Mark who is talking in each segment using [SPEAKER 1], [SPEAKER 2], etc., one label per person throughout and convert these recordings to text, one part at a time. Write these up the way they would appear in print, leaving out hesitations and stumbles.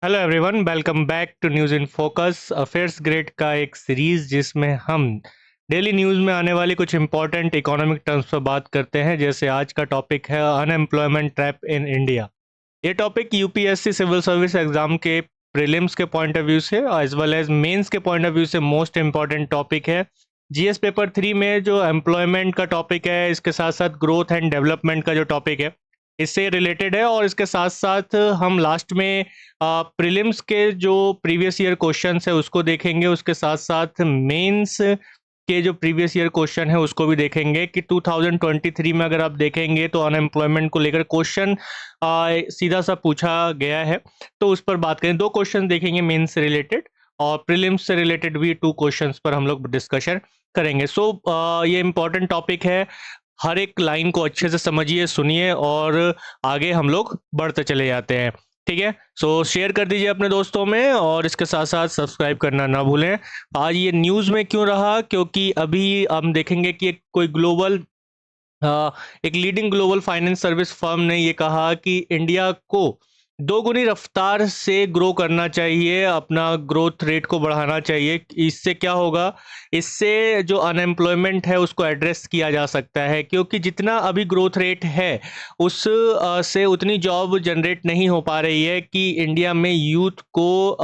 [SPEAKER 1] Hello everyone, welcome back to news in focus affairs grade का एक series जिसमें हम डेली न्यूज़ में आने वाली कुछ इंपॉर्टेंट इकोनॉमिक टर्म्स पर बात करते हैं। जैसे आज का टॉपिक है अनएम्प्लॉयमेंट ट्रैप इन इंडिया। ये topic UPSC civil service exam के प्रीलिम्स के पॉइंट ऑफ व्यू से एज वेल एज मेंस के पॉइंट ऑफ व्यू से मोस्ट इंपॉर्टेंट टॉपिक है। जीएस पेपर 3 में जो एम्प्लॉयमेंट का टॉपिक है, इसके साथ साथ ग्रोथ एंड डेवलपमेंट का जो टॉपिक है, इससे रिलेटेड है। और इसके साथ साथ हम लास्ट में प्रीलिम्स के जो प्रीवियस ईयर क्वेश्चंस है उसको देखेंगे। उसके साथ साथ मेंस के जो प्रीवियस ईयर क्वेश्चन है उसको भी देखेंगे कि 2023 में अगर आप देखेंगे तो अनएम्प्लॉयमेंट को लेकर क्वेश्चन सीधा सा पूछा गया है, तो उस पर बात करें। दो क्वेश्चन देखेंगे मेंस से रिलेटेड, और प्रीलिम्स से रिलेटेड भी 2 क्वेश्चंस पर हम लोग डिस्कशन करेंगे। ये इंपॉर्टेंट टॉपिक है। हर एक लाइन को अच्छे से समझिए, सुनिए और आगे हम लोग बढ़ते चले जाते हैं। ठीक है, शेयर कर दीजिए अपने दोस्तों में, और इसके साथ साथ सब्सक्राइब करना ना भूलें। आज ये न्यूज़ में क्यों रहा, क्योंकि अभी हम देखेंगे कि कोई ग्लोबल एक leading global finance service firm ने ये कहा कि इंडिया को दोगुनी रफ्तार से ग्रो करना चाहिए, अपना ग्रोथ रेट को बढ़ाना चाहिए। इससे क्या होगा, इससे जो अनएम्प्लॉयमेंट है उसको एड्रेस किया जा सकता है, क्योंकि जितना अभी ग्रोथ रेट है उस से उतनी जॉब जनरेट नहीं हो पा रही है कि इंडिया में यूथ को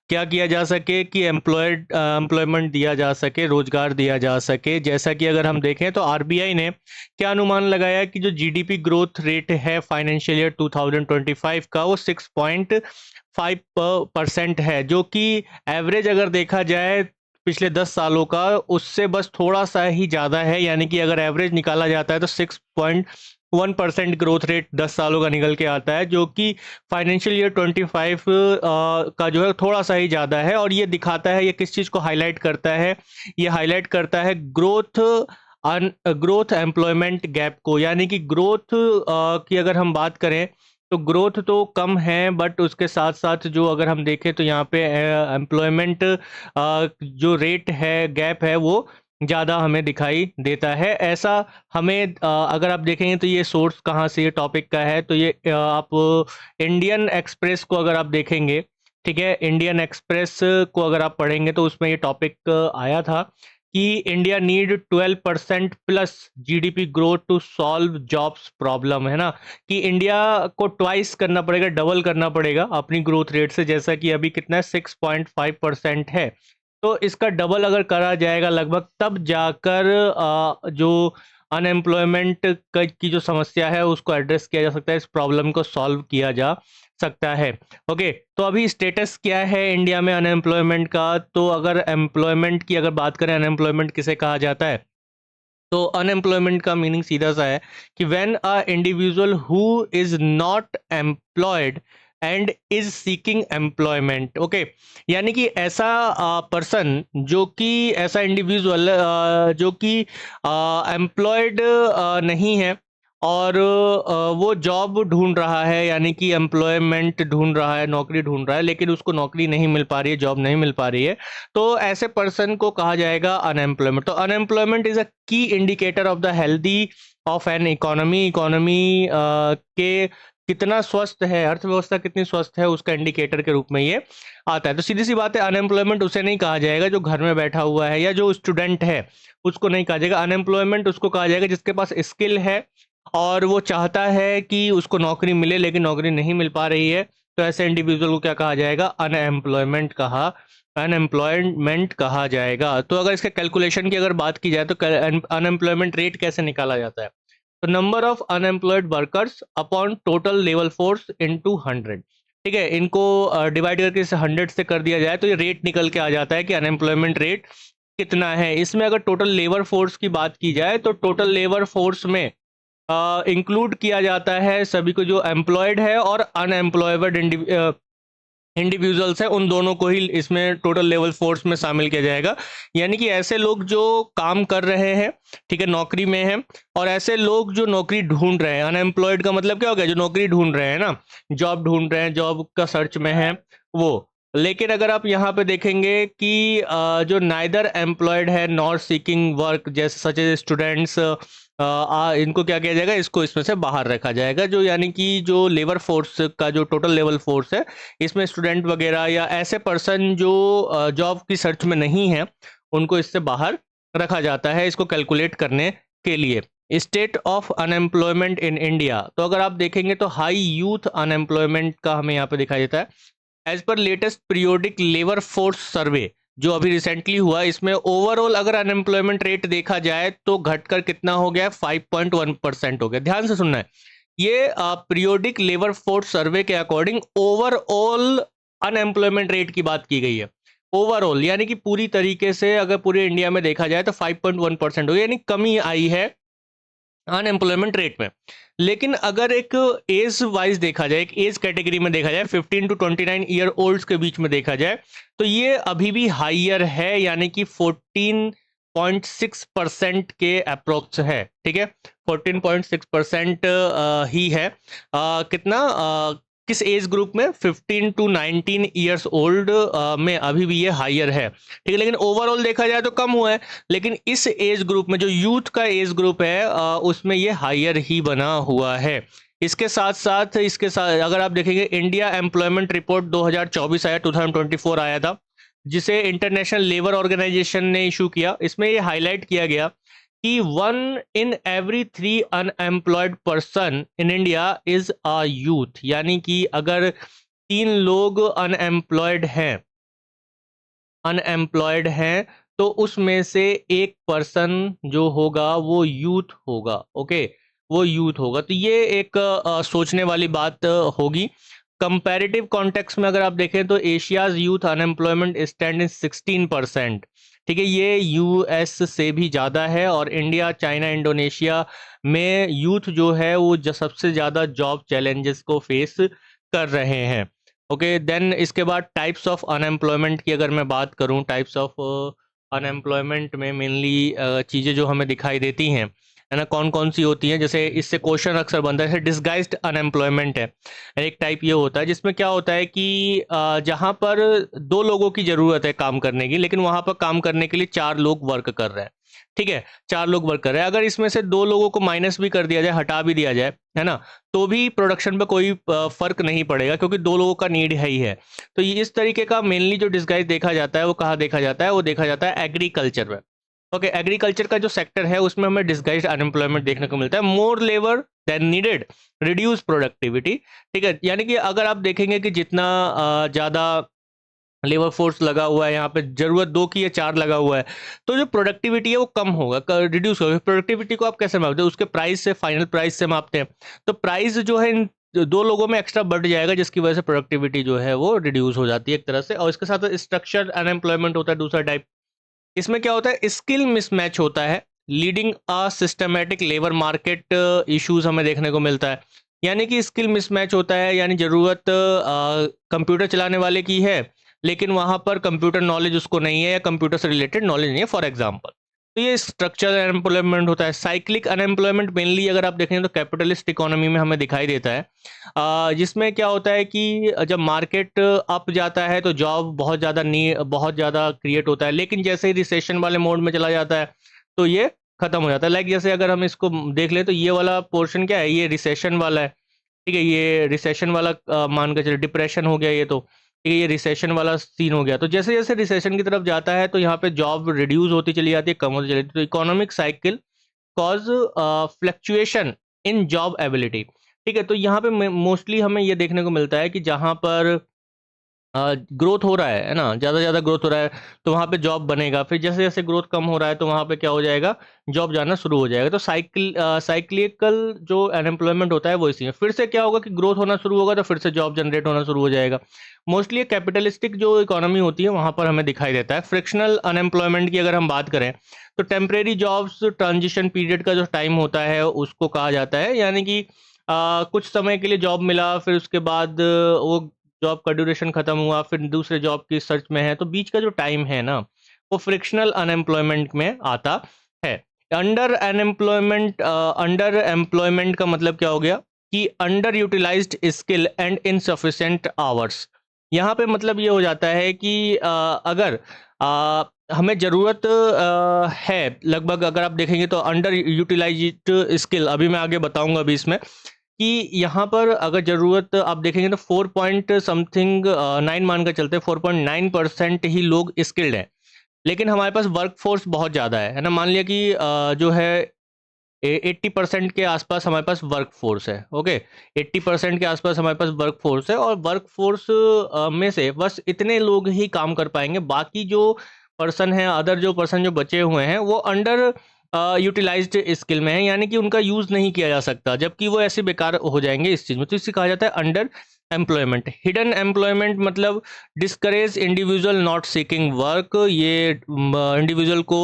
[SPEAKER 1] क्या किया जा सके कि एम्प्लॉयमेंट दिया जा सके, रोजगार दिया जा सके। जैसा कि अगर हम देखें तो आरबीआई ने क्या अनुमान लगाया कि जो जीडीपी ग्रोथ रेट है फाइनेंशियल ईयर 2025 का, वो 6.5% है, जो कि एवरेज अगर देखा जाए पिछले 10 सालों का उससे बस थोड़ा सा ही ज़्यादा है। यानी कि अगर एवरेज निकाला जाता है तो 6.1% ग्रोथ रेट 10 सालों का निकल के आता है, जो कि फाइनेंशियल ईयर 25 का जो है थोड़ा सा ही ज़्यादा है। और ये दिखाता है, ये किस चीज़ को हाईलाइट करता है, ये हाईलाइट करता है ग्रोथ एम्प्लॉयमेंट गैप को। यानी कि ग्रोथ की अगर हम बात करें तो ग्रोथ तो कम है, बट उसके साथ साथ जो अगर हम देखें तो यहाँ पे एम्प्लॉयमेंट जो रेट है, गैप है, वो ज़्यादा हमें दिखाई देता है। ऐसा हमें अगर आप देखेंगे तो ये सोर्स कहाँ से ये टॉपिक का है, तो ये आप इंडियन एक्सप्रेस को अगर आप देखेंगे, ठीक है, इंडियन एक्सप्रेस को अगर आप पढ़ेंगे तो उसमें ये टॉपिक आया था कि India need 12% plus GDP growth to solve jobs problem, है ना, कि इंडिया को ट्वाइस करना पड़ेगा, डबल करना पड़ेगा अपनी ग्रोथ रेट से। जैसा कि अभी कितना है, 6.5% है, तो इसका डबल अगर करा जाएगा लगभग, तब जाकर जो अनएम्प्लॉयमेंट की जो समस्या है उसको एड्रेस किया जा सकता है, इस प्रॉब्लम को सॉल्व किया जा सकता है। ओके, तो अभी स्टेटस क्या है इंडिया में अनएम्प्लॉयमेंट का? तो अगर एम्प्लॉयमेंट की अगर बात करें, अनएम्प्लॉयमेंट किसे कहा जाता है, तो अनएम्प्लॉयमेंट का मीनिंग सीधा सा है कि when a individual who is not employed and is seeking employment. Okay, यानी कि ऐसा पर्सन, जो कि ऐसा इंडिविजुअल जो कि एम्प्लॉयड नहीं है और वो जॉब ढूंढ रहा है, यानी कि एम्प्लॉयमेंट ढूंढ रहा है, नौकरी ढूंढ रहा है, लेकिन उसको नौकरी नहीं मिल पा रही है, जॉब नहीं मिल पा रही है, तो ऐसे पर्सन को कहा जाएगा अनएम्प्लॉयमेंट। तो अनएम्प्लॉयमेंट इज अ की indicator of the healthy of an economy. Economy के कितना स्वस्थ है, अर्थव्यवस्था कितनी स्वस्थ है, उसका इंडिकेटर के रूप में ये आता है। तो सीधी सी बात है, अनएम्प्लॉयमेंट उसे नहीं कहा जाएगा जो घर में बैठा हुआ है या जो स्टूडेंट है, उसको नहीं कहा जाएगा। अनएम्प्लॉयमेंट उसको कहा जाएगा जिसके पास स्किल है और वो चाहता है कि उसको नौकरी मिले, लेकिन नौकरी नहीं मिल पा रही है, तो ऐसे इंडिविजुअल को क्या कहा जाएगा, अनएम्प्लॉयमेंट कहा जाएगा। तो अगर इसके कैलकुलेशन की अगर बात की जाए तो अनएम्प्लॉयमेंट रेट कैसे निकाला जाता है, तो number of unemployed workers upon total labour force into 100। ठीक है, इनको डिवाइड करके इसे 100 से कर दिया जाए तो ये रेट निकल के आ जाता है कि अनएम्प्लॉयमेंट रेट कितना है। इसमें अगर टोटल लेबर फोर्स की बात की जाए तो टोटल लेबर फोर्स में इंक्लूड किया जाता है सभी को, जो एम्प्लॉयड है और अनएम्प्लॉयबल इंडिविजुअल्स है, उन दोनों को ही इसमें टोटल लेवल फोर्स में शामिल किया जाएगा। यानी कि ऐसे लोग जो काम कर रहे हैं, ठीक है, नौकरी में हैं, और ऐसे लोग जो नौकरी ढूंढ रहे हैं। अनएम्प्लॉयड का मतलब क्या हो गया, जो नौकरी ढूंढ रहे हैं ना, जॉब ढूंढ रहे हैं, जॉब का सर्च में है वो। लेकिन अगर आप यहाँ पे देखेंगे कि जो नाइदर एम्प्लॉयड है नॉर सीकिंग वर्क, जैसे सच एज स्टूडेंट्स इनको क्या किया जाएगा, इसको इसमें से बाहर रखा जाएगा, जो यानी कि जो लेबर फोर्स का जो टोटल लेवल फोर्स है, इसमें स्टूडेंट वगैरह या ऐसे पर्सन जो जॉब की सर्च में नहीं है, उनको इससे बाहर रखा जाता है इसको कैलकुलेट करने के लिए। State of unemployment in India, तो अगर आप देखेंगे तो हाई यूथ अनएम्प्लॉयमेंट का हमें यहाँ पे दिखाई देता है। As per latest periodic labour force survey जो अभी रिसेंटली हुआ, इसमें ओवरऑल अगर अनएम्प्लॉयमेंट रेट देखा जाए तो घटकर कितना हो गया, 5.1% हो गया। ध्यान से सुनना है, ये पीरियोडिक लेबर फोर्स सर्वे के अकॉर्डिंग ओवरऑल अनएम्प्लॉयमेंट रेट की बात की गई है। ओवरऑल यानी कि पूरी तरीके से अगर पूरे इंडिया में देखा जाए तो 5.1% हो गया, यानी कमी आई है अनएम्प्लॉयमेंट रेट में। लेकिन अगर एक एज वाइज देखा जाए, एक एज कैटेगरी में देखा जाए, 15 टू 29 ईयर ओल्ड्स के बीच में देखा जाए, तो ये अभी भी हाइयर है, यानी कि 14.6% के अप्रोक्स है। ठीक है, 14.6% ही है। कितना किस एज ग्रुप में, 15 टू 19 ईयर्स ओल्ड में अभी भी ये हाइयर है। ठीक है, लेकिन ओवरऑल देखा जाए तो कम हुआ है, लेकिन इस एज ग्रुप में जो यूथ का एज ग्रुप है उसमें ये हाइयर ही बना हुआ है। इसके साथ अगर आप देखेंगे, इंडिया एम्प्लॉयमेंट रिपोर्ट 2024 आया, 2024 आया था, जिसे इंटरनेशनल लेबर ऑर्गेनाइजेशन ने इशू किया। इसमें ये हाईलाइट किया गया कि 1 in every 3 unemployed person in India is a youth, यानी कि अगर 3 लोग अनएम्प्लॉयड हैं तो उसमें से एक पर्सन जो होगा वो यूथ होगा। ओके, वो यूथ होगा, तो ये एक सोचने वाली बात होगी। कंपैरेटिव कॉन्टेक्स्ट में अगर आप देखें तो Asia's youth unemployment stand in 16%। ठीक है, ये यूएस से भी ज़्यादा है, और इंडिया, चाइना, इंडोनेशिया में यूथ जो है वो सबसे ज़्यादा जॉब चैलेंजेस को फेस कर रहे हैं। ओके, देन इसके बाद टाइप्स ऑफ अनएम्प्लॉयमेंट की अगर मैं बात करूं, टाइप्स ऑफ अनएम्प्लॉयमेंट में मेनली चीज़ें जो हमें दिखाई देती हैं, है ना, कौन कौन सी होती हैं। जैसे इससे क्वेश्चन अक्सर बनता है, जैसे डिस्गाइज्ड अनएम्प्लॉयमेंट है, एक टाइप ये होता है जिसमें क्या होता है कि जहाँ पर 2 लोगों की ज़रूरत है काम करने की, लेकिन वहाँ पर काम करने के लिए 4 लोग वर्क कर रहे हैं। ठीक है, 4 लोग वर्क कर रहे हैं, अगर इसमें से 2 लोगों को माइनस भी कर दिया जाए, हटा भी दिया जाए, है ना, तो भी प्रोडक्शन पे कोई फर्क नहीं पड़ेगा, क्योंकि 2 लोगों का नीड है ही है। तो ये इस तरीके का मेनली जो डिस्गाइज देखा जाता है वो कहाँ देखा जाता है, वो देखा जाता है एग्रीकल्चर में। ओके, एग्रीकल्चर का जो सेक्टर है उसमें हमें डिस्गाइज्ड अनएम्प्लॉयमेंट देखने को मिलता है। More labour than needed, reduce productivity. ठीक है, यानी कि अगर आप देखेंगे कि जितना ज़्यादा लेबर फोर्स लगा हुआ है, यहाँ पे जरूरत 2 की या 4 लगा हुआ है, तो जो प्रोडक्टिविटी है वो कम होगा, रिड्यूस होगा। प्रोडक्टिविटी को आप कैसे मापते हैं, उसके प्राइस से, फाइनल प्राइस से मापते हैं। तो प्राइस जो है इन 2 लोगों में एक्स्ट्रा बढ़ जाएगा, जिसकी वजह से प्रोडक्टिविटी जो है वो रिड्यूस हो जाती है एक तरह से। और इसके साथ स्ट्रक्चर अनएम्प्लॉयमेंट होता है दूसरा टाइप। इसमें क्या होता है, स्किल मिसमैच होता है, leading a systematic labour market issues हमें देखने को मिलता है। यानी कि स्किल मिसमैच होता है, यानी ज़रूरत कंप्यूटर चलाने वाले की है, लेकिन वहाँ पर कंप्यूटर नॉलेज उसको नहीं है, या कंप्यूटर से रिलेटेड नॉलेज नहीं है, फॉर एग्जांपल। तो ये स्ट्रक्चरल अनएम्प्लॉयमेंट होता है। साइक्लिक अनएम्प्लॉयमेंट मेनली अगर आप देखें तो कैपिटलिस्ट इकोनॉमी में हमें दिखाई देता है, जिसमें क्या होता है कि जब मार्केट अप जाता है तो जॉब बहुत ज़्यादा क्रिएट होता है, लेकिन जैसे ही रिसेशन वाले मोड में चला जाता है तो ये खत्म हो जाता है। लाइक जैसे अगर हम इसको देख लें तो ये वाला पोर्शन क्या है, ये रिसेशन वाला है। ठीक है, ये रिसेशन वाला मान के चलिए डिप्रेशन हो गया ये, तो ठीक है, ये रिसेशन वाला सीन हो गया। तो जैसे जैसे रिसेशन की तरफ जाता है तो यहाँ पे जॉब रिड्यूस होती चली जाती है, कम होती चली जाती है। तो economic cycle cause fluctuation in job ability. ठीक है, तो यहाँ पे मोस्टली हमें ये देखने को मिलता है कि जहाँ पर ग्रोथ हो रहा है ना, ज़्यादा ज़्यादा ग्रोथ हो रहा है, तो वहाँ पे जॉब बनेगा। फिर जैसे जैसे ग्रोथ कम हो रहा है तो वहाँ पे क्या हो जाएगा, जॉब जाना शुरू हो जाएगा। तो साइक्लिकल जो अनएम्प्लॉयमेंट होता है वो इसी में। फिर से क्या होगा कि ग्रोथ होना शुरू होगा तो फिर से जॉब जनरेट होना शुरू हो जाएगा। मोस्टली कैपिटलिस्टिक जो इकोनॉमी होती है वहाँ पर हमें दिखाई देता है। फ्रिक्शनल अनएम्प्लॉयमेंट की अगर हम बात करें तो टेम्परेरी जॉब्स ट्रांजिशन पीरियड का जो टाइम होता है उसको कहा जाता है, यानी कि कुछ समय के लिए जॉब मिला, फिर उसके बाद वो जॉब का ड्यूरेशन खत्म हुआ, फिर दूसरे जॉब की सर्च में है, तो बीच का जो टाइम है ना वो फ्रिक्शनल अनएम्प्लॉयमेंट में आता है। अंडर एम्प्लॉयमेंट का मतलब क्या हो गया कि under utilised skill and insufficient hours. यहाँ पे मतलब ये हो जाता है कि अगर हमें ज़रूरत है लगभग, अगर आप देखेंगे तो अंडर यूटिलाइज्ड स्किल, अभी मैं आगे बताऊंगा अभी इसमें, कि यहाँ पर अगर ज़रूरत आप देखेंगे तो 4 पॉइंट समथिंग 9 मान कर चलते हैं, 4.9% ही लोग स्किल्ड हैं। लेकिन हमारे पास वर्क फोर्स बहुत ज़्यादा है ना। मान लिया कि जो है 80% के आसपास हमारे पास वर्क फोर्स है। ओके, 80% के आसपास हमारे पास वर्क फोर्स है, और वर्क फोर्स में से बस इतने लोग ही काम कर पाएंगे। बाकी जो पर्सन है, अदर जो पर्सन जो बचे हुए हैं, वो अंडर यूटिलाइज्ड स्किल में है, यानी कि उनका यूज़ नहीं किया जा सकता, जबकि वो ऐसे बेकार हो जाएंगे इस चीज़ में। तो इसे कहा जाता है अंडर एम्प्लॉयमेंट। हिडन एम्प्लॉयमेंट मतलब discourage individual not seeking work. ये इंडिविजुअल को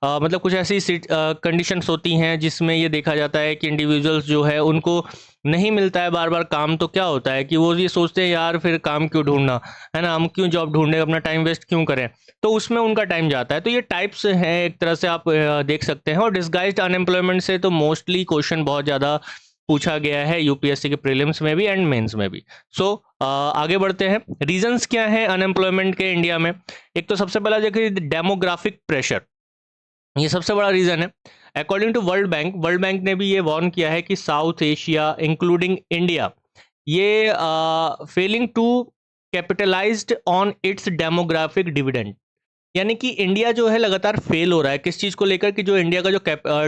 [SPEAKER 1] मतलब कुछ ऐसी कंडीशंस होती हैं जिसमें ये देखा जाता है कि इंडिविजुअल्स जो है उनको नहीं मिलता है बार बार काम। तो क्या होता है कि वो ये सोचते हैं यार फिर काम क्यों ढूंढना, है ना, हम क्यों जॉब ढूंढे, अपना टाइम वेस्ट क्यों करें। तो उसमें उनका टाइम जाता है। तो ये टाइप्स हैं एक तरह से, आप देख सकते हैं। और डिस्गाइज्ड अनएम्प्लॉयमेंट से तो मोस्टली क्वेश्चन बहुत ज़्यादा पूछा गया है यूपीएससी के प्रीलिम्स में भी एंड मेंस में भी। सो आगे बढ़ते हैं। रीजंस क्या हैं अनएम्प्लॉयमेंट के इंडिया में। एक तो सबसे पहला देखिए डेमोग्राफिक प्रेशर, ये सबसे बड़ा रीजन है। अकॉर्डिंग टू वर्ल्ड बैंक ने भी ये वार्न किया है कि साउथ एशिया इंक्लूडिंग इंडिया, ये failing to capitalized on its demographic dividend, यानी कि इंडिया जो है लगातार फेल हो रहा है किस चीज़ को लेकर, कि जो इंडिया का जो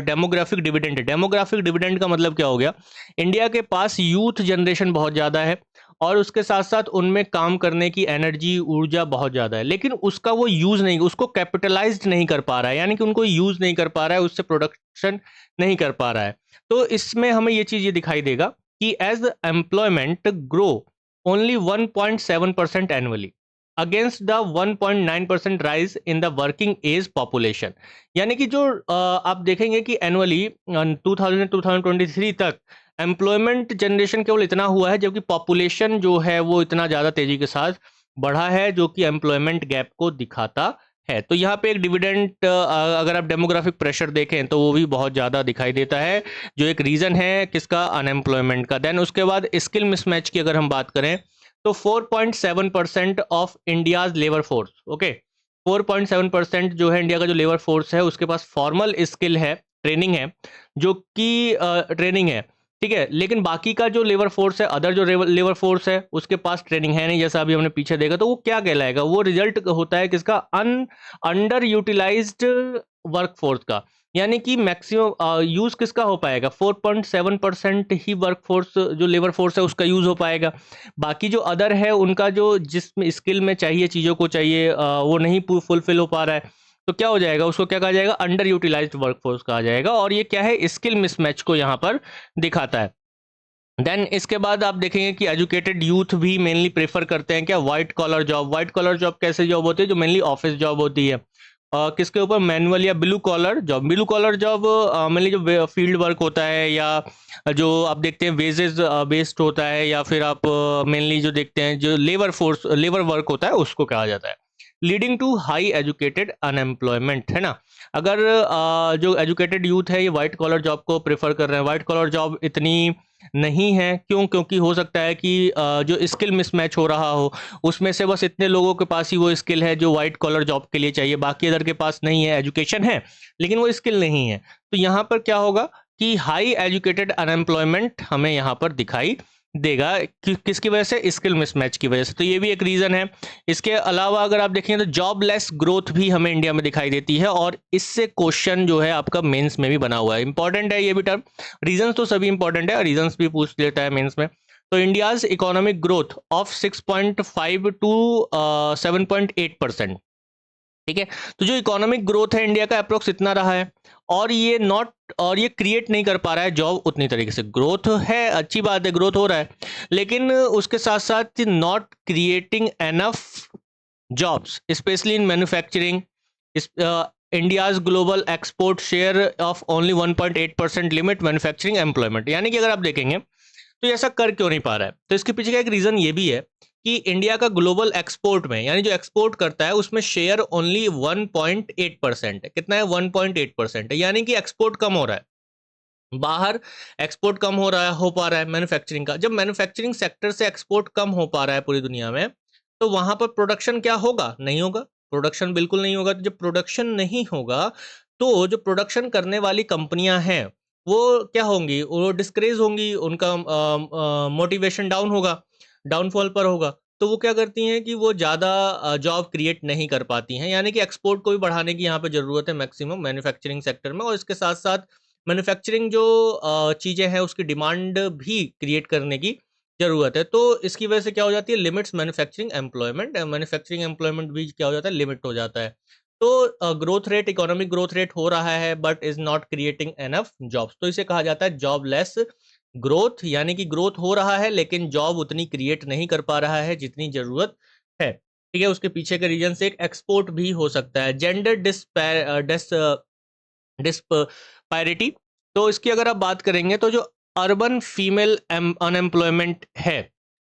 [SPEAKER 1] डेमोग्राफिक डिविडेंड है। डेमोग्राफिक डिविडेंड का मतलब क्या हो गया, इंडिया के पास यूथ जनरेशन बहुत ज़्यादा है, और उसके साथ साथ उनमें काम करने की एनर्जी, ऊर्जा बहुत ज़्यादा है, लेकिन उसका वो यूज़ नहीं, उसको कैपिटलाइज्ड नहीं कर पा रहा है, यानी कि उनको यूज़ नहीं कर पा रहा है, उससे प्रोडक्शन नहीं कर पा रहा है। तो इसमें हमें ये चीज़ ये दिखाई देगा कि as employment grow only 1.7% annually against the 1.9% rise in the working age population. यानी कि जो आप देखेंगे कि एनुअली 2000 2023 तक एम्प्लॉयमेंट जनरेशन केवल इतना हुआ है, जबकि पॉपुलेशन जो है वो इतना ज़्यादा तेजी के साथ बढ़ा है, जो कि एम्प्लॉयमेंट गैप को दिखाता है। तो यहाँ पे एक डिविडेंड, अगर आप डेमोग्राफिक प्रेशर देखें तो वो भी बहुत ज़्यादा दिखाई देता है, जो एक रीज़न है किसका, अनएम्प्लॉयमेंट का। देन उसके बाद स्किल मिसमैच की अगर हम बात करें तो 4.7% of India's labour force, okay, 4.7% जो है इंडिया का जो लेबर फोर्स है उसके पास फॉर्मल स्किल है, ट्रेनिंग है, जो कि ट्रेनिंग है, ठीक है। लेकिन बाकी का जो लेबर फोर्स है, अदर जो लेबर फोर्स है, उसके पास ट्रेनिंग है नहीं, जैसा अभी हमने पीछे देखा। तो वो क्या कहलाएगा, वो रिजल्ट होता है किसका, अंडर यूटिलाइज्ड वर्क फोर्स का। यानी कि मैक्सिमम यूज किसका हो पाएगा, 4.7% ही वर्क फोर्स जो लेबर फोर्स है उसका यूज हो पाएगा। बाकी जो अदर है उनका जो जिस स्किल में चाहिए, चीज़ों को चाहिए, वो नहीं फुलफिल हो पा रहा है। तो क्या हो जाएगा, उसको क्या कहा जाएगा, अंडर यूटिलाइज्ड वर्कफोर्स कहा जाएगा। और ये क्या है, स्किल मिसमैच को यहाँ पर दिखाता है। देन इसके बाद आप देखेंगे कि एजुकेटेड यूथ भी मेनली प्रेफर करते हैं क्या, white collar job. White collar job कैसे जॉब होती है, जो मेनली ऑफिस जॉब होती है, किसके ऊपर, मैनुअल या blue collar job. Blue collar job mainly जो फील्ड वर्क होता है, या जो आप देखते हैं वेजेस बेस्ड होता है, या फिर आप मेनली जो देखते हैं जो लेबर वर्क होता है उसको कहा जाता है। Leading to high educated unemployment, है ना। अगर जो एजुकेटेड यूथ है ये व्हाइट कॉलर जॉब को प्रेफर कर रहे हैं, व्हाइट कॉलर जॉब इतनी नहीं है, क्यों, क्योंकि हो सकता है कि जो स्किल मिसमैच हो रहा हो, उसमें से बस इतने लोगों के पास ही वो स्किल है जो व्हाइट कॉलर जॉब के लिए चाहिए, बाकी अदर के पास नहीं है, एजुकेशन है लेकिन वो स्किल नहीं है। तो यहाँ पर क्या होगा कि हाई एजुकेटेड अनएम्प्लॉयमेंट हमें यहाँ पर दिखाई देगा, किसकी वजह से, स्किल मिसमैच की वजह से। तो ये भी एक रीज़न है। इसके अलावा अगर आप देखें तो जॉबलेस ग्रोथ भी हमें इंडिया में दिखाई देती है, और इससे क्वेश्चन जो है आपका मेंस में भी बना हुआ है। इंपॉर्टेंट है ये भी टर्म। रीजंस तो सभी इंपॉर्टेंट है, रीजंस भी पूछ लेता है मेंस में। तो India's economic growth of 6.5 to 7.8%, ठीक है। तो जो इकोनॉमिक ग्रोथ है इंडिया का अप्रोक्स इतना रहा है, और ये क्रिएट नहीं कर पा रहा है जॉब उतनी तरीके से। ग्रोथ है, अच्छी बात है, ग्रोथ हो रहा है, लेकिन उसके साथ साथ not creating enough jobs, specially in manufacturing. India's global export share of only 1.8% limit manufacturing employment. यानी कि अगर आप देखेंगे तो ये ऐसा कर क्यों नहीं पा रहा है, तो इसके पीछे का एक रीज़न ये भी है कि इंडिया का ग्लोबल एक्सपोर्ट में, यानी जो एक्सपोर्ट करता है उसमें शेयर ओनली 1.8% है। कितना है, 1.8% है, यानी कि एक्सपोर्ट कम हो रहा है। बाहर एक्सपोर्ट कम हो पा रहा है मैन्युफैक्चरिंग का। जब मैन्युफैक्चरिंग सेक्टर से एक्सपोर्ट कम हो पा रहा है पूरी दुनिया में, तो वहां पर प्रोडक्शन क्या होगा, नहीं होगा। प्रोडक्शन बिल्कुल नहीं होगा, तो जब प्रोडक्शन नहीं होगा तो जो प्रोडक्शन करने वाली कंपनियां हैं वो क्या होंगी, वो डिस्करेज होंगी, उनका मोटिवेशन डाउन होगा, डाउनफॉल पर होगा। तो वो क्या करती हैं कि वो ज़्यादा जॉब क्रिएट नहीं कर पाती हैं, यानी कि एक्सपोर्ट को भी बढ़ाने की यहाँ पे ज़रूरत है मैक्सिमम मैन्युफैक्चरिंग सेक्टर में, और इसके साथ साथ मैन्युफैक्चरिंग जो चीज़ें हैं उसकी डिमांड भी क्रिएट करने की ज़रूरत है। तो इसकी वजह से क्या हो जाती है, limits manufacturing employment, manufacturing employment भी क्या हो जाता है, लिमिट हो जाता है। तो growth rate, economic growth rate हो रहा है but is not creating enough jobs, तो इसे कहा जाता है जॉबलेस ग्रोथ, यानी कि ग्रोथ हो रहा है लेकिन जॉब उतनी क्रिएट नहीं कर पा रहा है जितनी जरूरत है। ठीक है, उसके पीछे के रीजन से एक एक्सपोर्ट भी हो सकता है। जेंडर डिस्पैरिटी, तो इसकी अगर आप बात करेंगे तो जो अर्बन फीमेल अनएम्प्लॉयमेंट है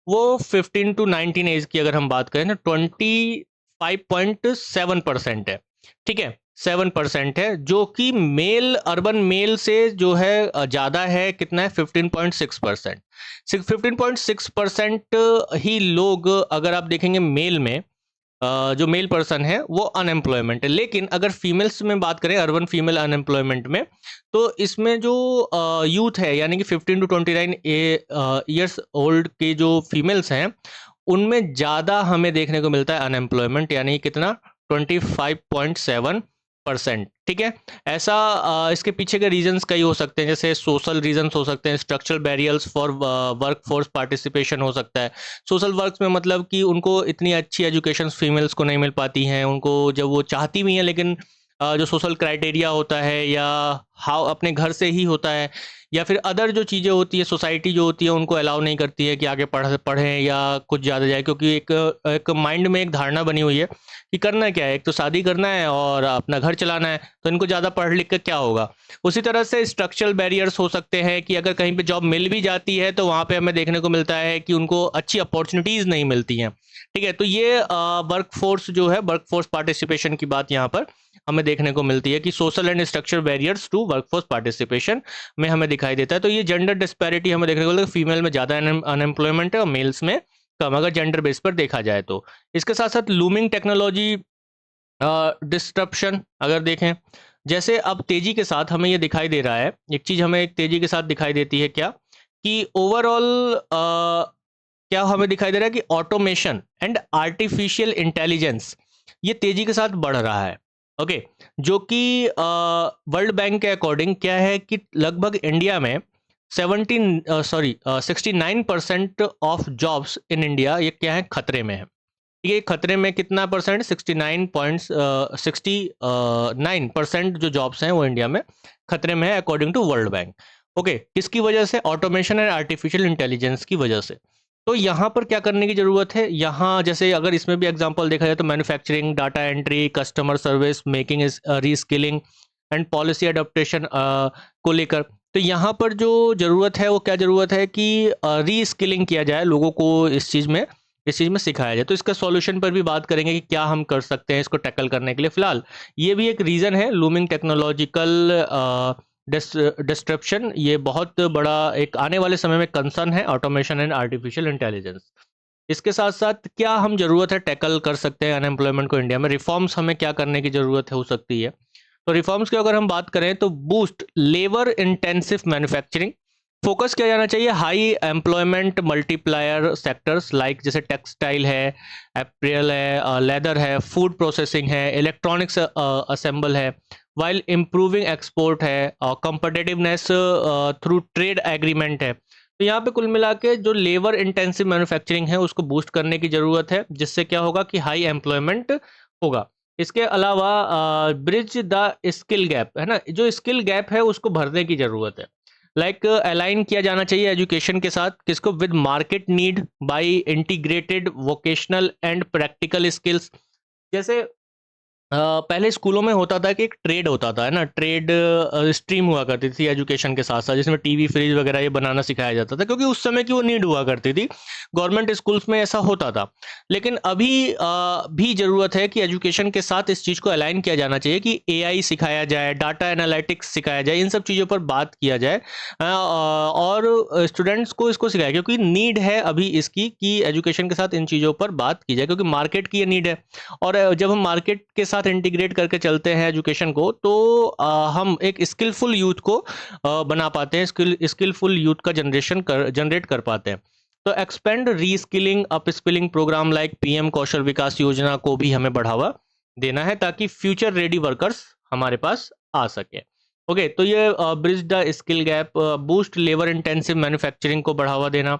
[SPEAKER 1] वो 15 टू 19 एज की अगर हम बात करें ना 25.7% है। ठीक है, 7% है, जो कि मेल, अर्बन मेल से जो है ज़्यादा है, कितना है, 15.6%। 15.6% ही लोग अगर आप देखेंगे मेल में, जो मेल पर्सन है वो अनएम्प्लॉयमेंट है। लेकिन अगर फीमेल्स में बात करें, अर्बन फीमेल अनएम्प्लॉयमेंट में, तो इसमें जो यूथ है यानी कि 15 टू 29 ईयर्स ओल्ड के जो फीमेल्स हैं उनमें ज़्यादा हमें देखने को मिलता है अनएम्प्लॉयमेंट, यानी कितना, 25.7%। ठीक है, ऐसा इसके पीछे के रीजंस कई हो सकते हैं, जैसे सोशल रीजंस हो सकते हैं, structural barriers for work force participation हो सकता है। सोशल वर्क्स में मतलब कि उनको इतनी अच्छी एजुकेशन फीमेल्स को नहीं मिल पाती हैं, उनको जब वो चाहती भी हैं लेकिन जो सोशल क्राइटेरिया होता है या हाउ अपने घर से ही होता है, या फिर अदर जो चीज़ें होती है, सोसाइटी जो होती है उनको अलाउ नहीं करती है कि आगे पढ़ें या कुछ ज़्यादा जाए, क्योंकि एक माइंड में एक धारणा बनी हुई है कि करना क्या है, एक तो शादी करना है और अपना घर चलाना है, तो इनको ज़्यादा पढ़ लिख कर क्या होगा। उसी तरह से स्ट्रक्चरल बैरियर्स हो सकते हैं कि अगर कहीं पे जॉब मिल भी जाती है तो वहाँ पे हमें देखने को मिलता है कि उनको अच्छी अपॉर्चुनिटीज़ नहीं मिलती हैं। ठीक है, तो ये वर्क फोर्स जो है, वर्क फोर्स पार्टिसिपेशन की बात यहाँ पर हमें देखने को मिलती है कि social and structural barriers to workforce participation में हमें दिखाई देता है। तो ये जेंडर डिस्पैरिटी हमें देखने को मिलता है, फीमेल में ज़्यादा अनएम्प्लॉयमेंट है और मेल्स में कम, अगर जेंडर बेस पर देखा जाए तो। इसके साथ साथ लूमिंग टेक्नोलॉजी डिस्ट्रप्शन अगर देखें, जैसे अब तेजी के साथ हमें ये दिखाई दे रहा है, एक चीज़ हमें एक तेजी के साथ दिखाई देती है क्या, कि ओवरऑल क्या हमें दिखाई दे रहा है कि ऑटोमेशन एंड आर्टिफिशियल इंटेलिजेंस ये तेजी के साथ बढ़ रहा है। ओके, जो कि वर्ल्ड बैंक के अकॉर्डिंग क्या है कि लगभग इंडिया में 69% ऑफ जॉब्स इन इंडिया ये क्या है, खतरे में है। ये खतरे में कितना परसेंट, 69% जो जॉब्स हैं वो इंडिया में खतरे में है according to World Bank. Okay, किसकी वजह से, ऑटोमेशन एंड आर्टिफिशियल इंटेलिजेंस की वजह से। तो यहाँ पर क्या करने की ज़रूरत है, यहाँ जैसे अगर इसमें भी एग्जांपल देखा जाए तो manufacturing, data entry, customer service, making reskilling and policy adaptation को लेकर, तो यहाँ पर जो ज़रूरत है वो क्या ज़रूरत है कि रीस्किलिंग किया जाए, लोगों को इस चीज़ में सिखाया जाए। तो इसका सॉल्यूशन पर भी बात करेंगे कि क्या हम कर सकते हैं इसको टैकल करने के लिए। फिलहाल ये भी एक रीज़न है, लूमिंग टेक्नोलॉजिकल डिस्ट्रप्शन, ये बहुत बड़ा एक आने वाले समय में कंसर्न है, ऑटोमेशन एंड आर्टिफिशियल इंटेलिजेंस। इसके साथ साथ क्या हम ज़रूरत है टैकल कर सकते हैं अनएम्प्लॉयमेंट को इंडिया में, रिफॉर्म्स हमें क्या करने की ज़रूरत हो सकती है। तो रिफॉर्म्स की अगर हम बात करें तो boost labour intensive manufacturing, focus किया जाना चाहिए high employment multiplier sectors like जैसे टेक्सटाइल है, एप्रियल है, लेदर है, फूड प्रोसेसिंग है, इलेक्ट्रॉनिक्स असेंबल है, वाइल इम्प्रूविंग एक्सपोर्ट है और कंपटेटिवनेस थ्रू ट्रेड एग्रीमेंट है। तो यहाँ पे कुल मिला के जो लेबर इंटेंसिव मैन्युफैक्चरिंग है उसको बूस्ट करने की ज़रूरत है, जिससे क्या होगा कि हाई एम्प्लॉयमेंट होगा। इसके अलावा ब्रिज द स्किल गैप है ना, जो स्किल गैप है उसको भरने की ज़रूरत है। लाइक अलाइन किया जाना चाहिए एजुकेशन के साथ, किसको, with market need bye integrated vocational and practical skills. जैसे पहले स्कूलों में होता था कि एक ट्रेड होता था, है ना, ट्रेड स्ट्रीम हुआ करती थी एजुकेशन के साथ साथ, जिसमें टीवी फ्रिज वगैरह ये बनाना सिखाया जाता था, क्योंकि उस समय की वो नीड हुआ करती थी। गवर्नमेंट स्कूल्स में ऐसा होता था। लेकिन अभी भी ज़रूरत है कि एजुकेशन के साथ इस चीज़ को अलाइन किया जाना चाहिए कि एआई सिखाया जाए, डाटा एनालिटिक्स सिखाया जाए, इन सब चीज़ों पर बात किया जाए, और स्टूडेंट्स को इसको सिखाया, क्योंकि नीड है अभी इसकी कि एजुकेशन के साथ इन चीज़ों पर बात की जाए, क्योंकि मार्केट की ये नीड है। और जब हम मार्केट के साथ इंटीग्रेट करके चलते हैं एजुकेशन को, तो हम एक स्किलफुल यूथ को बना पाते हैं, स्किलफुल यूथ का जनरेट कर पाते हैं। तो expand reskilling upskilling program like PM Kaushal Vikas Yojana को भी हमें बढ़ावा देना है, ताकि फ्यूचर रेडी वर्कर्स हमारे पास आ सके। ओके, तो ये bridge the skill gap, boost labour intensive manufacturing को बढ़ावा देना।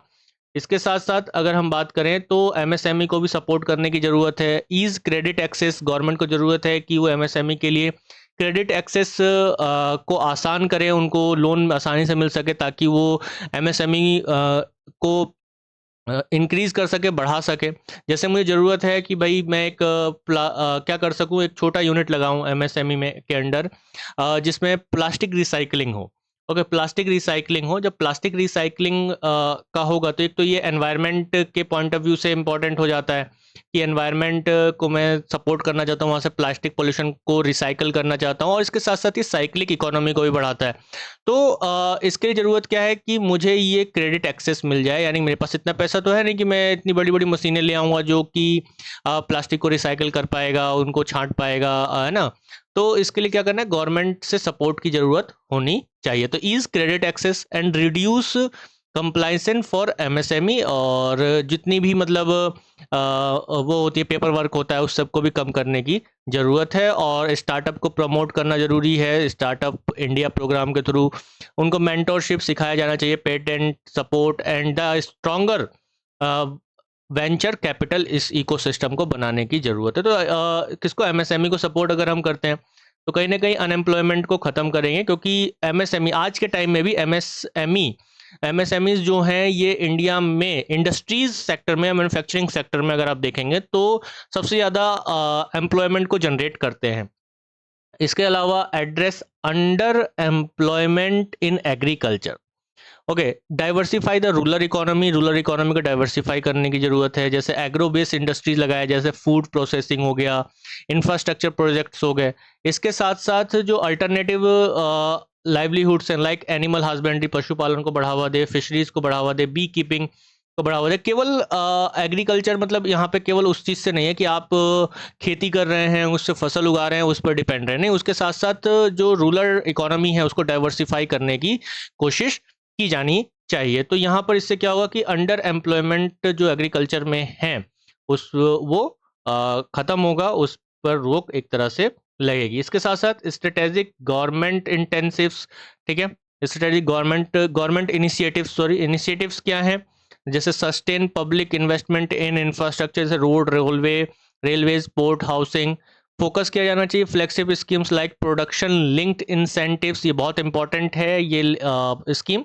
[SPEAKER 1] इसके साथ साथ अगर हम बात करें तो एमएसएमई को भी सपोर्ट करने की ज़रूरत है। ईज क्रेडिट एक्सेस, गवर्नमेंट को ज़रूरत है कि वो एमएसएमई के लिए क्रेडिट एक्सेस को आसान करें, उनको लोन आसानी से मिल सके, ताकि वो एमएसएमई को इंक्रीज कर सके, बढ़ा सके। जैसे मुझे ज़रूरत है कि भाई मैं एक क्या कर सकूं, एक छोटा यूनिट लगाऊं एमएसएमई में के अंडर, जिसमें प्लास्टिक रिसाइकलिंग हो। ओके, प्लास्टिक रिसाइकलिंग हो, जब प्लास्टिक रिसाइकलिंग का होगा तो एक तो ये एनवायरनमेंट के पॉइंट ऑफ व्यू से इम्पोर्टेंट हो जाता है कि एनवायरनमेंट को मैं सपोर्ट करना चाहता हूँ, वहाँ से प्लास्टिक पोल्यूशन को रिसाइकल करना चाहता हूँ, और इसके साथ साथ ये साइक्लिक इकोनॉमी को भी बढ़ाता है। तो इसके लिए ज़रूरत क्या है कि मुझे ये क्रेडिट एक्सेस मिल जाए, यानी मेरे पास इतना पैसा तो है नहीं कि मैं इतनी बड़ी बड़ी मशीनें ले आऊँगा जो कि प्लास्टिक को रिसाइकिल कर पाएगा, उनको छांट पाएगा, है ना। तो इसके लिए क्या करना है, गवर्नमेंट से सपोर्ट की ज़रूरत होनी चाहिए। तो ease credit access and reduce compliance for MSME, और जितनी भी मतलब वो होती है, पेपर वर्क होता है, उस सब को भी कम करने की ज़रूरत है। और स्टार्टअप को प्रमोट करना ज़रूरी है, स्टार्टअप इंडिया प्रोग्राम के थ्रू उनको मेंटोरशिप सिखाया जाना चाहिए, patent support and the stronger venture capital इस इकोसिस्टम को बनाने की ज़रूरत है। तो किसको, एमएसएमई को सपोर्ट अगर हम करते हैं तो कहीं ना कहीं अनएम्प्लॉयमेंट को ख़त्म करेंगे, क्योंकि एमएसएमई आज के टाइम में भी एमएसएमईज जो हैं ये इंडिया में इंडस्ट्रीज सेक्टर में, मैन्युफैक्चरिंग सेक्टर में अगर आप देखेंगे तो सबसे ज़्यादा एम्प्लॉयमेंट को जनरेट करते हैं। इसके अलावा address under employment in agriculture. Okay, diversify the rural economy को डाइवर्सिफाई करने की ज़रूरत है। जैसे एग्रो बेस्ड इंडस्ट्रीज लगाए, जैसे फूड प्रोसेसिंग हो गया, इंफ्रास्ट्रक्चर प्रोजेक्ट्स हो गए। इसके साथ साथ जो अल्टरनेटिव लाइवलीहुड्स हैं, लाइक एनिमल हस्बेंड्री, पशुपालन को बढ़ावा दे, फिशरीज को बढ़ावा दे, बी कीपिंग को बढ़ावा दे। केवल एग्रीकल्चर मतलब यहाँ पे केवल उस चीज़ से नहीं है कि आप खेती कर रहे हैं, उससे फसल उगा रहे हैं, उस पर डिपेंड रहे, नहीं, उसके साथ साथ जो रूरल इकोनॉमी है उसको डाइवर्सिफाई करने की कोशिश की जानी चाहिए। तो यहाँ पर इससे क्या होगा कि अंडर एम्प्लॉयमेंट जो एग्रीकल्चर में है उस वो ख़त्म होगा, उस पर रोक एक तरह से लगेगी। इसके साथ साथ स्ट्रेटेजिक गवर्नमेंट इंटेंसिव्स, ठीक है, स्ट्रेटेजिक गवर्नमेंट इनिशिएटिव्स क्या हैं, जैसे sustain public investment in infrastructure, जैसे road, railways, port, housing. Focus किया जाना चाहिए flexible schemes like production linked incentives, ये बहुत इंपॉर्टेंट है ये स्कीम।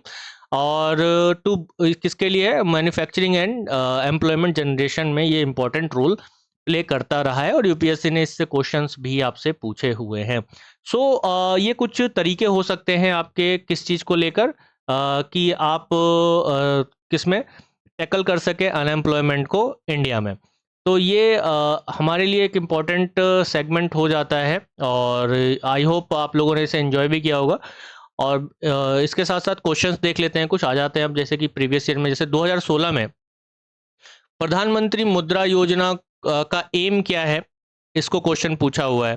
[SPEAKER 1] और टू किसके लिए, मैन्युफैक्चरिंग एंड एम्प्लॉयमेंट जनरेशन में ये इंपॉर्टेंट रोल प्ले करता रहा है, और यूपीएससी ने इससे क्वेश्चंस भी आपसे पूछे हुए हैं। सो ये कुछ तरीके हो सकते हैं आपके किस चीज़ को लेकर, कि आप किस में टैकल कर सके अनएम्प्लॉयमेंट को इंडिया में। तो ये हमारे लिए एक इम्पॉर्टेंट सेगमेंट हो जाता है, और आई होप आप लोगों ने इसे एंजॉय भी किया होगा। और इसके साथ साथ क्वेश्चंस देख लेते हैं, कुछ आ जाते हैं अब, जैसे कि प्रीवियस ईयर में, जैसे 2016 में प्रधानमंत्री मुद्रा योजना का एम क्या है, इसको क्वेश्चन पूछा हुआ है।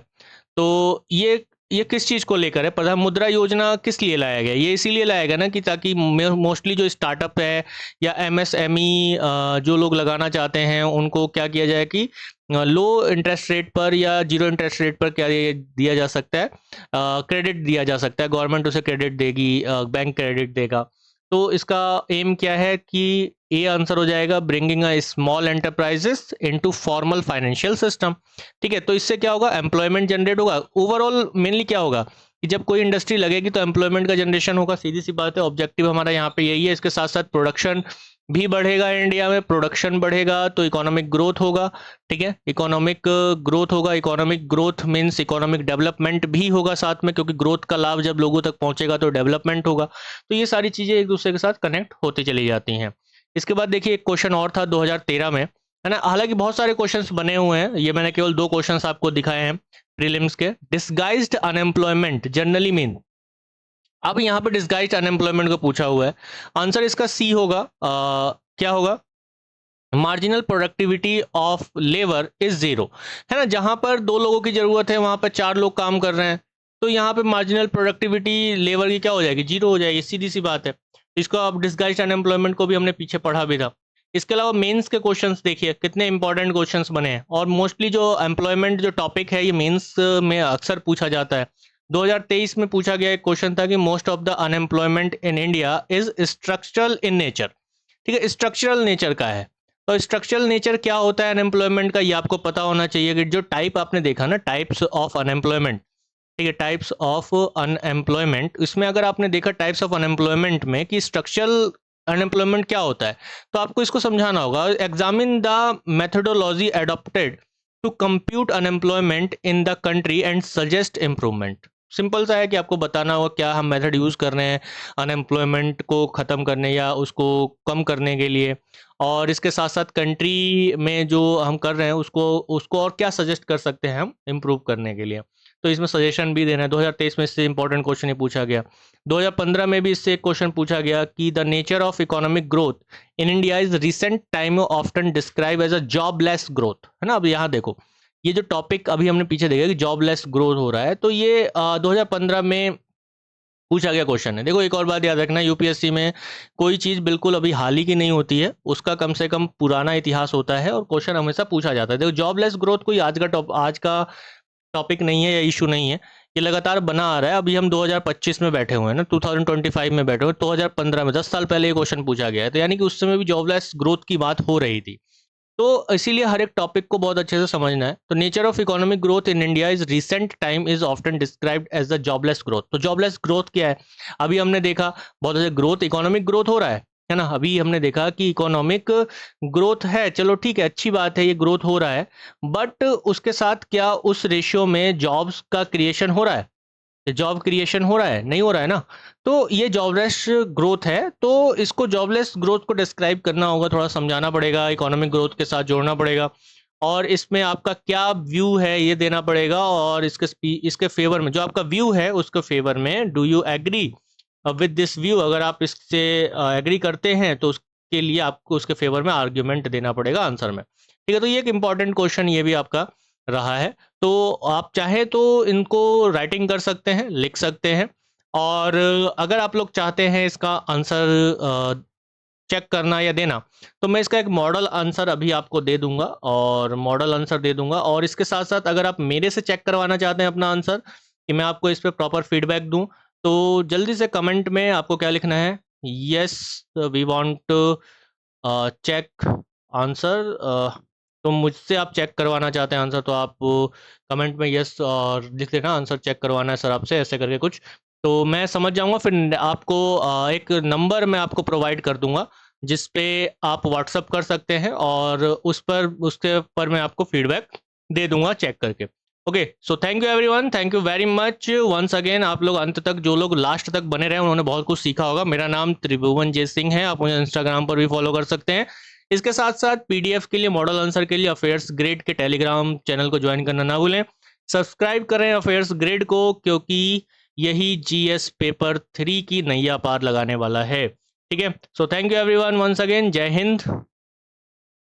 [SPEAKER 1] तो ये किस चीज़ को लेकर है, प्रधान मुद्रा योजना किस लिए लाया गया, ये इसीलिए लाया गया ना कि ताकि मोस्टली जो स्टार्टअप है या एमएसएमई जो लोग लगाना चाहते हैं उनको क्या किया जाए कि लो इंटरेस्ट रेट पर या जीरो इंटरेस्ट रेट पर क्या दिया जा सकता है, क्रेडिट दिया जा सकता है, गवर्नमेंट उसे क्रेडिट देगी, बैंक क्रेडिट देगा। तो इसका एम क्या है कि ए आंसर हो जाएगा, bringing a small enterprises into formal financial system. ठीक है, तो इससे क्या होगा, एम्प्लॉयमेंट जनरेट होगा। ओवरऑल मेनली क्या होगा कि जब कोई इंडस्ट्री लगेगी तो एम्प्लॉयमेंट का जनरेशन होगा, सीधी सी बात है, ऑब्जेक्टिव हमारा यहाँ पे यही है। इसके साथ साथ प्रोडक्शन भी बढ़ेगा इंडिया में, प्रोडक्शन बढ़ेगा तो इकोनॉमिक ग्रोथ होगा। ठीक है, इकोनॉमिक ग्रोथ होगा, economic growth means economic development भी होगा साथ में, क्योंकि ग्रोथ का लाभ जब लोगों तक पहुंचेगा तो डेवलपमेंट होगा। तो ये सारी चीज़ें एक दूसरे के साथ कनेक्ट होती चली जाती हैं। इसके बाद देखिए एक क्वेश्चन और था 2013 में, है ना। हालांकि बहुत सारे क्वेश्चंस बने हुए हैं, ये मैंने केवल 2 क्वेश्चंस आपको दिखाए हैं प्रीलिम्स के। डिस्गाइज्ड अनएम्प्लॉयमेंट जनरली मीन, अब यहाँ पे डिस्गाइज्ड अनएम्प्लॉयमेंट को पूछा हुआ है। आंसर इसका सी होगा। क्या होगा? Marginal productivity of labour is zero, है ना। जहां पर 2 लोगों की जरूरत है वहां पर 4 लोग काम कर रहे हैं, तो यहाँ पे मार्जिनल प्रोडक्टिविटी लेबर की क्या हो जाएगी? जीरो हो जाएगी, सीधी सी बात है। इसको अब डिस्गाइज्ड अनएम्प्लॉयमेंट को भी हमने पीछे पढ़ा भी था। इसके अलावा मेंस के क्वेश्चंस देखिए कितने इंपॉर्टेंट क्वेश्चंस बने हैं, और मोस्टली जो एम्प्लॉयमेंट जो टॉपिक है ये मेंस में अक्सर पूछा जाता है। 2023 में पूछा गया एक क्वेश्चन था कि most of the unemployment in India is structural in nature. ठीक है, स्ट्रक्चरल नेचर का है। तो स्ट्रक्चरल नेचर क्या होता है अनएम्प्लॉयमेंट का, ये आपको पता होना चाहिए। कि जो टाइप आपने देखा ना, टाइप्स ऑफ अनएम्प्लॉयमेंट, ठीक है, टाइप्स ऑफ अनएम्प्लॉयमेंट, इसमें अगर आपने देखा टाइप्स ऑफ अनएम्प्लॉयमेंट में कि स्ट्रक्चरल अनएम्प्लॉयमेंट क्या होता है, तो आपको इसको समझाना होगा। Examine the methodology adopted to compute unemployment in the country and suggest improvement. Simple सा है कि आपको बताना होगा क्या हम मेथड यूज़ कर रहे हैं अनएम्प्लॉयमेंट को ख़त्म करने या उसको कम करने के लिए, और इसके साथ साथ कंट्री में जो हम कर रहे हैं उसको उसको और क्या सजेस्ट कर सकते हैं हम इम्प्रूव करने के लिए। तो इसमें सजेशन भी देना है। 2023 में इससे इंपॉर्टेंट क्वेश्चन ही पूछा गया। 2015 में भी इससे एक क्वेश्चन पूछा गया कि the nature of economic growth in India is recent time often describe as a jobless growth, है ना। अब यहाँ देखो, ये जो टॉपिक अभी हमने पीछे देखा कि जॉबलेस ग्रोथ हो रहा है, तो ये 2015 में पूछा गया क्वेश्चन है। देखो एक और बात याद रखना, यूपीएससी में कोई चीज़ बिल्कुल अभी हाल ही की नहीं होती है, उसका कम से कम पुराना इतिहास होता है और क्वेश्चन हमेशा पूछा जाता है। देखो जॉबलेस ग्रोथ कोई आज का टॉपिक नहीं है या इशू नहीं है, ये लगातार बना आ रहा है। अभी हम 2025 में बैठे हुए हैं ना, 2025 में बैठे हुए, 2015 में 10 साल पहले ये क्वेश्चन पूछा गया है, तो यानी कि उस समय भी जॉबलेस ग्रोथ की बात हो रही थी। तो इसीलिए हर एक टॉपिक को बहुत अच्छे से समझना है। तो nature of economic growth in India is recent time is often described as the jobless growth. तो जॉबलेस ग्रोथ क्या है? अभी हमने देखा बहुत अच्छे ग्रोथ, इकोनॉमिक ग्रोथ हो रहा है ना। अभी हमने देखा कि इकोनॉमिक ग्रोथ है, चलो ठीक है, अच्छी बात है, ये ग्रोथ हो रहा है, बट उसके साथ क्या उस रेशियो में जॉब्स का क्रिएशन हो रहा है? जॉब क्रिएशन हो रहा है? नहीं हो रहा है ना। तो ये जॉबलेस ग्रोथ है, तो इसको जॉबलेस ग्रोथ को डिस्क्राइब करना होगा, थोड़ा समझाना पड़ेगा, इकोनॉमिक ग्रोथ के साथ जोड़ना पड़ेगा, और इसमें आपका क्या व्यू है ये देना पड़ेगा। और इसके फेवर में जो आपका व्यू है उसके फेवर में do you agree with this view, अगर आप इससे एग्री करते हैं तो उसके लिए आपको उसके फेवर में आर्ग्यूमेंट देना पड़ेगा आंसर में। ठीक है, तो ये एक इंपॉर्टेंट क्वेश्चन ये भी आपका रहा है। तो आप चाहे तो इनको राइटिंग कर सकते हैं, लिख सकते हैं, और अगर आप लोग चाहते हैं इसका आंसर चेक करना या देना, तो मैं इसका एक मॉडल आंसर अभी आपको दे दूंगा, और मॉडल आंसर दे दूंगा। और इसके साथ साथ अगर आप मेरे से चेक करवाना चाहते हैं अपना आंसर कि मैं आपको इस पर प्रॉपर फीडबैक दूं, तो जल्दी से कमेंट में आपको क्या लिखना है, yes we want check answer. तो मुझसे आप चेक करवाना चाहते हैं आंसर, तो आप कमेंट में यस और लिख देना, आंसर चेक करवाना है सर आपसे, ऐसे करके कुछ। तो मैं समझ जाऊंगा, फिर आपको एक नंबर मैं आपको प्रोवाइड कर दूंगा जिस पे आप व्हाट्सअप कर सकते हैं, और उसके पर मैं आपको फीडबैक दे दूंगा चेक करके। Okay, so thank you everyone, thank you very much once again. आप लोग अंत तक, जो लोग लास्ट तक बने रहे उन्होंने बहुत कुछ सीखा होगा। मेरा नाम त्रिभुवन जय सिंह है, आप मुझे इंस्टाग्राम पर भी फॉलो कर सकते हैं। इसके साथ साथ पीडीएफ के लिए, मॉडल आंसर के लिए अफेयर्स ग्रेड के टेलीग्राम चैनल को ज्वाइन करना ना भूलें। सब्सक्राइब करें अफेयर्स ग्रेड को, क्योंकि यही जीएस पेपर 3 की नैया पार लगाने वाला है। ठीक है, so thank you everyone once again, जय हिंद।